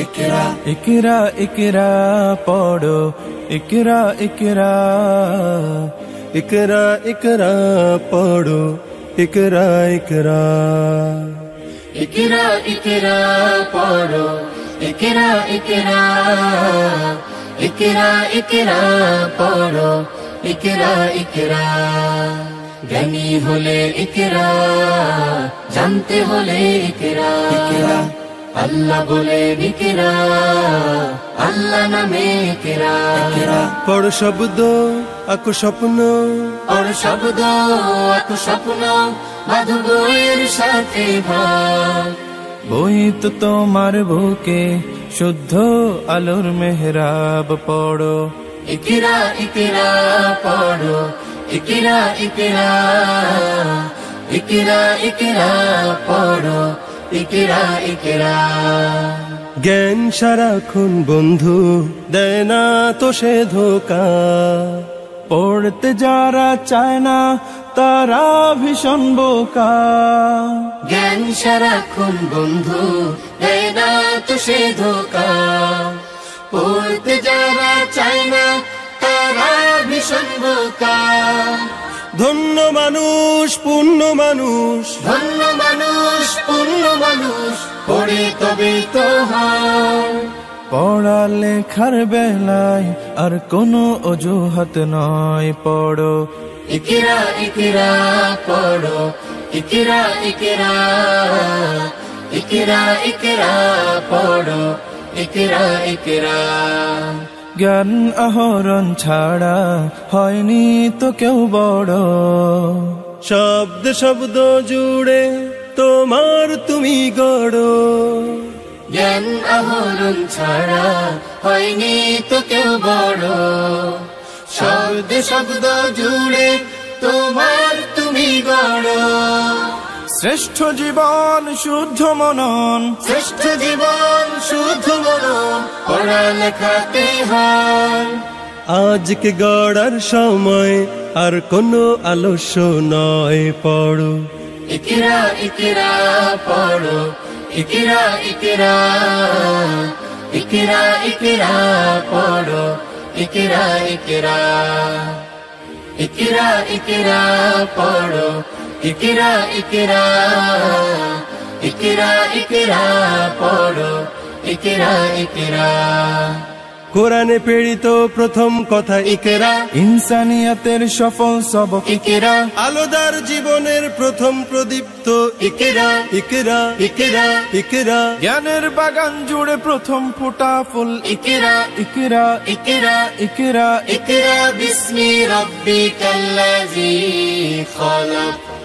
ইকরা ইকরা ইকরা পড়ো ইকরা ইকরা ইকরা ইকরা পড়ো ইকরা ইকরা ইকরা ইকরা পড়ো ইকরা ইকরা ইকরা ইকরা পড়ো ইকরা ইকরা জ্ঞানী হলে ইকরা জানতে হলে ইকরা আল্লাহ বলে ইকরা আল্লাহ নামে ইকরা পড় শব্দ আঁকো স্বপ্ন পড় শব্দ আঁকো স্বপ্ন বাঁধো বইয়ের সাথে ভাব বই তো তোমার বুকে শুদ্ধ আলোর মেহরাব পড়ো ইকরা ইকরা পড়ো ইকরা ইকরা ইকরা ইকরা পড়ো ইকরা ইকরা জ্ঞান সারাক্ষণ বন্ধু দেয় না তো সে ধোকা পড়তে যারা চায় না তারা ভীষণ বোকা জ্ঞান সারাক্ষণ বন্ধু দেয় না তো সে ধোকা পড়তে যারা চায় না তারা ভীষণ বোকা ধন্য মানুষ পূর্ণ মানুষ ধন্য মানুষ পূর্ণ মানুষ পড়ে তবে তো হয় পড়া লেখার বেলায় আর কোনো অজুহাত নয় পড়ো ইকরা ইকরা পড়ো ইকরা ইকরা ইকরা ইকরা পড়ো ইকরা ইকরা জ্ঞান আহরণ ছাড়া হয়নি তো কেউ বড় শব্দ শব্দ জুড়ে তোমার তুমি গড়ো জ্ঞান আহরণ ছাড়া হয়নি তো কেউ বড় শব্দ শব্দ জুড়ে তোমার তুমি গড় শ্রেষ্ঠ জীবন শুদ্ধ মনন শ্রেষ্ঠ জীবন শুদ্ধ মনন পড়ালেখাতে হয় আজকে গড়ার সময় আর কোনো আলস্য নয় পড়ো ইকরা ইকরা পড়ো ইকরা ইকরা ইকরা ইকরা পড়ো ইকরা ইকরা ইকরা ইকরা পড়ো ইকরা ইকরা ইকরা ইকরা পড়ো ইকরা ইকরা কোরআনে প্রেরিত প্রথম কথা ইকরা ইনসানিয়াতের সফল সবক ইকরা আলোদার জীবনের প্রথম প্রদীপ্ত ইকরা ইকরা ইকরা ইকরা জ্ঞানের বাগান জুড়ে প্রথম ফোটা ফুল ইকরা ইকরা ইকরা ইকরা ইকরা বিসমি রাব্বিকাল্লাযী খালাক